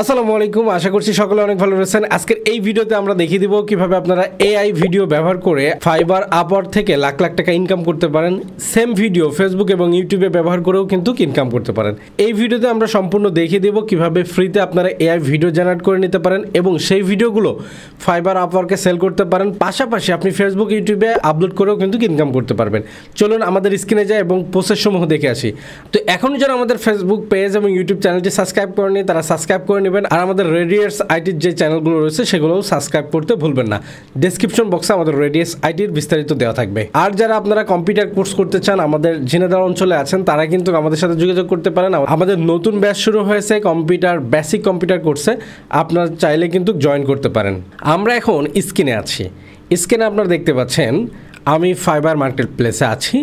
আসসালামু আলাইকুম, আশা করছি সকলে অনেক ভালো রয়েছেন। আজকের এই ভিডিওতে আমরা দেখিয়ে দিব কিভাবে আপনারা এআই ভিডিও ব্যবহার করে ফাইবার আপওয়ার্ক থেকে লাখ লাখ টাকা ইনকাম করতে পারেন। সেম ভিডিও ফেসবুক এবং ইউটিউবে ব্যবহার করেও কিন্তু ইনকাম করতে পারেন। এই ভিডিওতে আমরা সম্পূর্ণ দেখিয়ে দেব কিভাবে ফ্রিতে আপনারা এআই ভিডিও জেনারেট করে নিতে পারেন এবং সেই ভিডিওগুলো ফাইবার আপওয়ার্কে সেল করতে পারেন। পাশাপাশি আপনি ফেসবুক ইউটিউবে আপলোড করেও কিন্তু ইনকাম করতে পারবেন। চলুন আমাদের স্ক্রিনে যাই এবং প্রসেস সমূহ দেখে আসি। তো এখন যারা আমাদের ফেসবুক পেজ এবং ইউটিউব চ্যানেলটি সাবস্ক্রাইব করেনি তারা সাবস্ক্রাইব করে নেবেন, আর আমাদের রেডিয়াস আইটির যে চ্যানেলগুলো রয়েছে সেগুলোও সাবস্ক্রাইব করতে ভুলবেন না। ডেসক্রিপশন বক্সে আমাদের রেডিয়াস আইটির বিস্তারিত দেওয়া থাকবে। আর যারা আপনারা কম্পিউটার কোর্স করতে চান, আমাদের ঝিনাইদহ অঞ্চলে আছেন, তারা কিন্তু আমাদের সাথে যোগাযোগ করতে পারেন। আমাদের নতুন ব্যাচ শুরু হয়েছে কম্পিউটার বেসিক কম্পিউটার কোর্সে, আপনারা চাইলে কিন্তু জয়েন করতে পারেন। আমরা এখন স্ক্রিনে আছি। স্ক্রিনে আপনারা দেখতে পাচ্ছেন আমি ফাইবার মার্কেট প্লেসে আছি।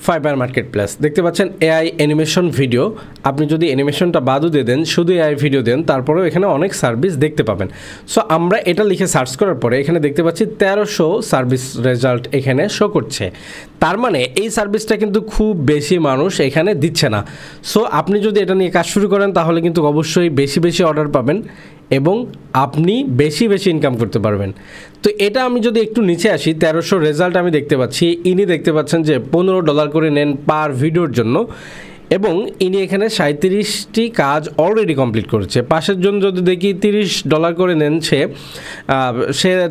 ফাইবার মার্কেট প্লেস দেখতে পাচ্ছেন এআই অ্যানিমেশন ভিডিও। আপনি যদি অ্যানিমেশনটা বাদও দিয়ে দেন, শুধু এআই ভিডিও দেন, তারপরেও এখানে অনেক সার্ভিস দেখতে পাবেন। সো আমরা এটা লিখে সার্চ করার পরে এখানে দেখতে পাচ্ছি 1300 সার্ভিস রেজাল্ট এখানে শো করছে। তার মানে এই সার্ভিসটা কিন্তু খুব বেশি মানুষ এখানে দিচ্ছে না। সো আপনি যদি এটা নিয়ে কাজ শুরু করেন তাহলে কিন্তু অবশ্যই বেশি বেশি অর্ডার পাবেন এবং আপনি বেশি বেশি ইনকাম করতে পারবেন। তো এটা আমি যদি একটু নিচে আসি, 1300 রেজাল্ট আমি দেখতে পাচ্ছি। ইনি দেখতে পাচ্ছেন যে $15 করে নেন পার ভিডিওর জন্য এবং ইনি এখানে 37টি কাজ অলরেডি কমপ্লিট করেছে। পাশের জন্য যদি দেখি $30 করে নেন, সে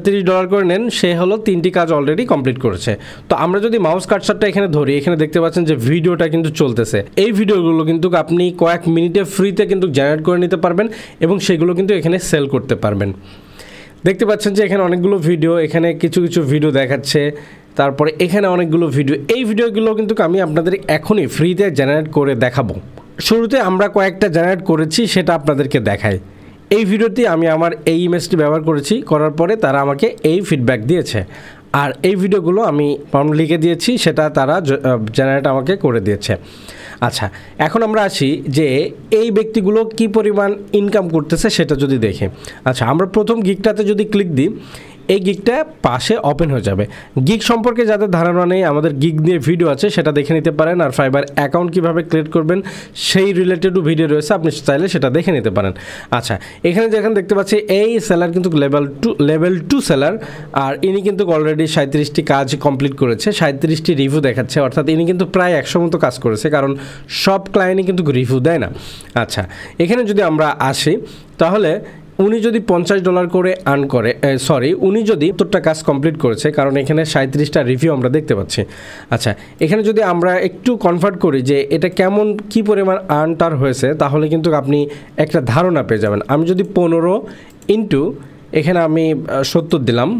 $30 করে নেন, সে হলো 3টি কাজ অলরেডি কমপ্লিট করেছে। তো আমরা যদি মাউস কার্সারটা এখানে ধরি, এখানে দেখতে পাচ্ছেন যে ভিডিওটা কিন্তু চলতেছে। এই ভিডিওগুলো কিন্তু আপনি কয়েক মিনিটে ফ্রিতে কিন্তু জেনারেট করে নিতে পারবেন এবং সেগুলো কিন্তু এখানে সেল করতে পারবেন। দেখতে পাচ্ছেন যে এখানে অনেকগুলো ভিডিও, এখানে কিছু কিছু ভিডিও দেখাচ্ছে, তারপরে এখানে অনেকগুলো ভিডিও। এই ভিডিওগুলো কিন্তু আমি আপনাদের এখনই ফ্রিতে জেনারেট করে দেখাবো। শুরুতে আমরা কয়েকটা জেনারেট করেছি, সেটা আপনাদেরকে দেখাই। এই ভিডিওতে আমি আমার এই ইমেজটি ব্যবহার করেছি, করার পরে তারা আমাকে এই ফিডব্যাক দিয়েছে। আর এই ভিডিওগুলো আমি লিখে দিয়েছি, সেটা তারা জেনারেট আমাকে করে দিয়েছে। আচ্ছা, এখন আমরা আসি যে এই ব্যক্তিগুলো কি পরিমাণ ইনকাম করতেছে সেটা যদি দেখি। আচ্ছা, আমরা প্রথম গিগটাতে যদি ক্লিক দিই, এই গিগটা পাশে ওপেন হয়ে যাবে। গিগ সম্পর্কে যাদের ধারণা নেই, আমাদের গিগ নিয়ে ভিডিও আছে, সেটা দেখে নিতে পারেন। আর ফাইবার অ্যাকাউন্ট কীভাবে ক্রিয়েট করবেন সেই রিলেটেডও ভিডিও রয়েছে, আপনি চাইলে সেটা দেখে নিতে পারেন। আচ্ছা, এখানে যেখানে দেখতে পাচ্ছি এই সেলার কিন্তু লেভেল 2 সেলার, আর ইনি কিন্তু অলরেডি 37টি কাজ কমপ্লিট করেছে, 37টি রিভিউ দেখাচ্ছে, অর্থাৎ ইনি কিন্তু প্রায় 100 মতো কাজ করেছে, কারণ সব ক্লায়েন্টই কিন্তু রিভিউ দেয় না। আচ্ছা, এখানে যদি আমরা আসি তাহলে উনি যদি $50 করে আর্ন করে, উনি যদি 70টা কাজ কমপ্লিট করেছে, কারণ এখানে 37টা রিভিউ আমরা দেখতে পাচ্ছি। আচ্ছা, এখানে যদি আমরা একটু কনভার্ট করি যে এটা কেমন কি পরিমাণ আর্ন তার হয়েছে, তাহলে কিন্তু আপনি একটা ধারণা পেয়ে যাবেন। আমি যদি 15 ইন্টু এখানে আমি 70 দিলাম,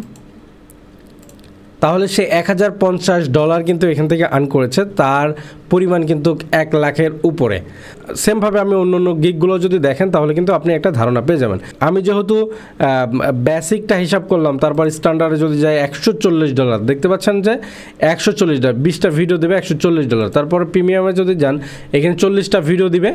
তাহলে সে $1050 কিন্তু এখান থেকে আর্ন করেছে। তার পরিমাণ কিন্তু 1 লাখের উপরে। সেমভাবে আমি অন্য অন্য গিগগুলো যদি দেখেন তাহলে কিন্তু আপনি একটা ধারণা পেয়ে যাবেন। আমি যেহেতু বেসিকটা হিসাব করলাম, তারপর স্ট্যান্ডার্ডে যদি যাই $140, দেখতে পাচ্ছেন যে $140, 20টা ভিডিও দেবে $140। তারপর প্রিমিয়ামে যদি যান, এখানে 40টা ভিডিও দিবে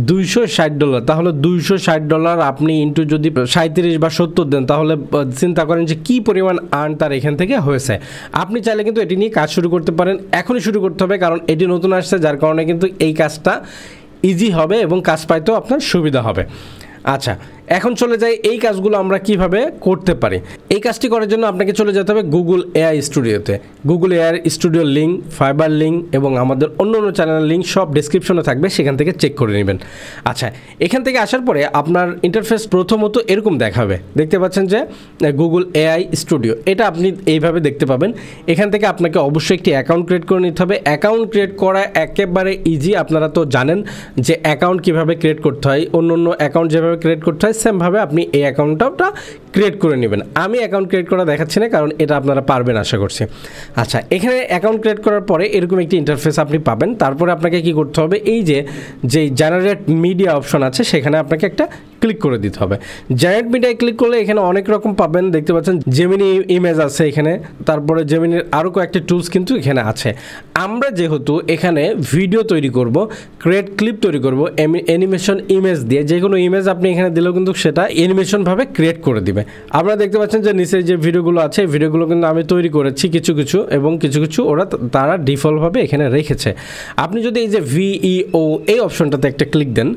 $260। তাহলে $260 আপনি ইন্টু যদি 37 বা 70 দেন, তাহলে চিন্তা করেন যে কী পরিমাণ আর্ন তার এখান থেকে হয়েছে। আপনি চাইলে কিন্তু এটি নিয়ে কাজ শুরু করতে পারেন। এখনই শুরু করতে হবে, কারণ এটি নতুন আসছে, যার কারণে কিন্তু এই কাজটা ইজি হবে এবং কাজ পাইতেও আপনার সুবিধা হবে। আচ্ছা, এখন চলে যাই এই কাজগুলো আমরা কিভাবে করতে পারি। এই কাজটি করার জন্য আপনাকে চলে যেতে হবে গুগল এআই স্টুডিওতে। গুগল এআই স্টুডিওর লিঙ্ক, ফাইবার লিঙ্ক এবং আমাদের অন্য অন্য চ্যানেলের লিঙ্ক সব ডেসক্রিপশনে থাকবে, সেখান থেকে চেক করে নেবেন। আচ্ছা, এখান থেকে আসার পরে আপনার ইন্টারফেস প্রথমত এরকম দেখাবে। দেখতে পাচ্ছেন যে গুগল এআই স্টুডিও, এটা আপনি এইভাবে দেখতে পাবেন। এখান থেকে আপনাকে অবশ্যই একটি অ্যাকাউন্ট ক্রিয়েট করে নিতে হবে। অ্যাকাউন্ট ক্রিয়েট করা একেবারে ইজি। আপনারা তো জানেন যে অ্যাকাউন্ট কীভাবে ক্রিয়েট করতে হয়, অন্য অন্য অ্যাকাউন্ট যেভাবে ক্রিয়েট করতে হয় সেমভাবে আপনি এই অ্যাকাউন্টটা ক্রিয়েট করে নেবেন। আমি অ্যাকাউন্ট ক্রিয়েট করা দেখাচ্ছি না, কারণ এটা আপনারা পারবেন আশা করছি। আচ্ছা, এখানে অ্যাকাউন্ট ক্রিয়েট করার পরে এরকম একটি ইন্টারফেস আপনি পাবেন। তারপরে আপনাকে কি করতে হবে, এই যে জেনারেট মিডিয়া অপশন আছে, সেখানে আপনাকে একটা ক্লিক করে দিতে হবে। জেনারেট মিডিয়ায় ক্লিক করলে এখানে অনেক রকম পাবেন। দেখতে পাচ্ছেন জেমিনি ইমেজ আছে এখানে, তারপরে জেমিনির আরও কয়েকটি টুলস কিন্তু এখানে আছে। আমরা যেহেতু এখানে ভিডিও তৈরি করব, ক্রিয়েট ক্লিপ তৈরি করব অ্যানিমেশন ইমেজ দিয়ে, যে কোনো ইমেজ আপনি এখানে দিলেও কিন্তু সেটা অ্যানিমেশনভাবে ক্রিয়েট করে দিবে। আপনারা দেখতে পাচ্ছেন যে নিচে যে ভিডিওগুলো আছে, ভিডিওগুলো কিন্তু আমি তৈরি করেছি কিছু কিছু, এবং কিছু কিছু তারা ডিফল্টভাবে এখানে রেখেছে। আপনি যদি এই যে ভিইও এই অপশনটাতে একটা ক্লিক দেন,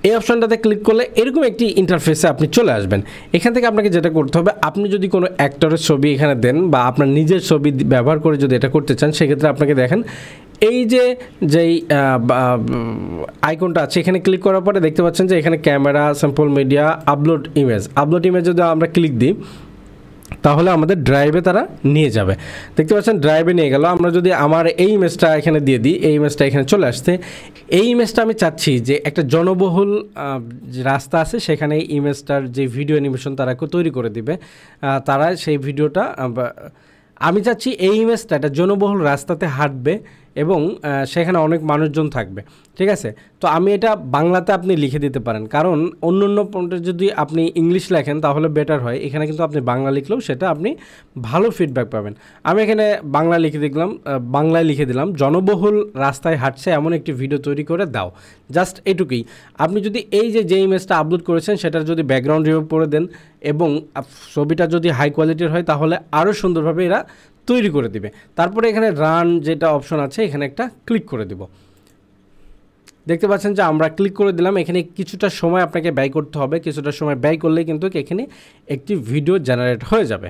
এই অপশনটাতে ক্লিক করলে এরকম একটি ইন্টারফেসে আপনি চলে আসবেন। এখান থেকে আপনাকে যেটা করতে হবে, আপনি যদি কোনো অ্যাক্টরের ছবি এখানে দেন বা আপনার নিজের ছবি ব্যবহার করে যদি এটা করতে চান, সেক্ষেত্রে আপনাকে দেখেন এই যেই আইকনটা আছে এখানে ক্লিক করার পরে দেখতে পাচ্ছেন যে এখানে camera, sample media, upload image যদি আমরা ক্লিক দিই তাহলে আমাদের ড্রাইভে তারা নিয়ে যাবে। দেখতে পাচ্ছেন ড্রাইভে নিয়ে গেল। আমরা যদি আমার এই ইমেজটা এখানে দিয়ে দিই, এই ইমেজটা এখানে চলে আসছে। এই ইমেজটা আমি চাচ্ছি যে একটা জনবহুল যে রাস্তা আছে সেখানে এই ইমেজটার যে ভিডিও অ্যানিমেশন তারা তৈরি করে দিবে, তারা সেই ভিডিওটা আমি চাচ্ছি এই ইমেজটা একটা জনবহুল রাস্তাতে হাঁটবে এবং সেখানে অনেক মানুষজন থাকবে, ঠিক আছে। তো আমি এটা বাংলাতে আপনি লিখে দিতে পারেন, কারণ অন্য পয়েন্টে যদি আপনি ইংলিশ লেখেন তাহলে বেটার হয়। এখানে কিন্তু আপনি বাংলা লিখলেও সেটা আপনি ভালো ফিডব্যাক পাবেন। আমি এখানে বাংলায় লিখে দিলাম জনবহুল রাস্তায় হাঁটছে এমন একটি ভিডিও তৈরি করে দাও। জাস্ট এটুকুই। আপনি যদি এই যে ইমেজটা আপলোড করেছেন সেটার যদি ব্যাকগ্রাউন্ড রিমুভ করে দেন এবং ছবিটা যদি হাই কোয়ালিটির হয় তাহলে আরও সুন্দরভাবে এরা তৈরি করে দিবে। তারপরে এখানে রান যেটা অপশন আছে এখানে একটা ক্লিক করে দিব। দেখতে পাচ্ছেন যে আমরা ক্লিক করে দিলাম। এখানে কিছুটা সময় আপনাকে ব্যয় করতে হবে, কিছুটা সময় ব্যয় করলে কিন্তু এখানে একটি ভিডিও জেনারেট হয়ে যাবে।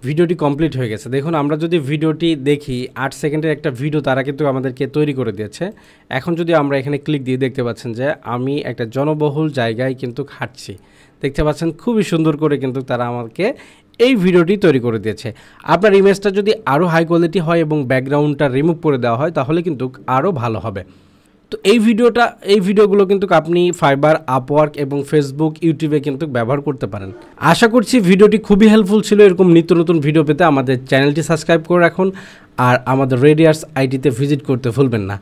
ভিডিওটি কমপ্লিট হয়ে গেছে। দেখুন আমরা যদি ভিডিওটি দেখি 8 সেকেন্ডের একটা ভিডিও তারা কিন্তু আমাদেরকে তৈরি করে দিয়েছে। এখন যদি আমরা এখানে ক্লিক দিয়ে দেখতে পাচ্ছেন যে আমি একটা জনবহুল জায়গায় কিন্তু হাঁটছি। দেখতে পাচ্ছেন খুবই সুন্দর করে কিন্তু তারা আমাকে এই ভিডিওটি তৈরি করে দিয়েছে। আপনার ইমেজটা যদি আরও হাই কোয়ালিটি হয় এবং ব্যাকগ্রাউন্ডটা রিমুভ করে দেওয়া হয় তাহলে কিন্তু আরও ভালো হবে। তো এই ভিডিওগুলো কিন্তু আপনি ফাইবার, আপওয়ার্ক এবং ফেসবুক, ইউটিউবে কিন্তু ব্যবহার করতে পারেন। আশা করছি ভিডিওটি খুবই হেল্পফুল ছিল। এরকম নিত্য নতুন ভিডিও পেতে আমাদের চ্যানেলটি সাবস্ক্রাইব করে রাখুন আর আমাদের রেডিয়ার্স আইডিতে ভিজিট করতে ভুলবেন না।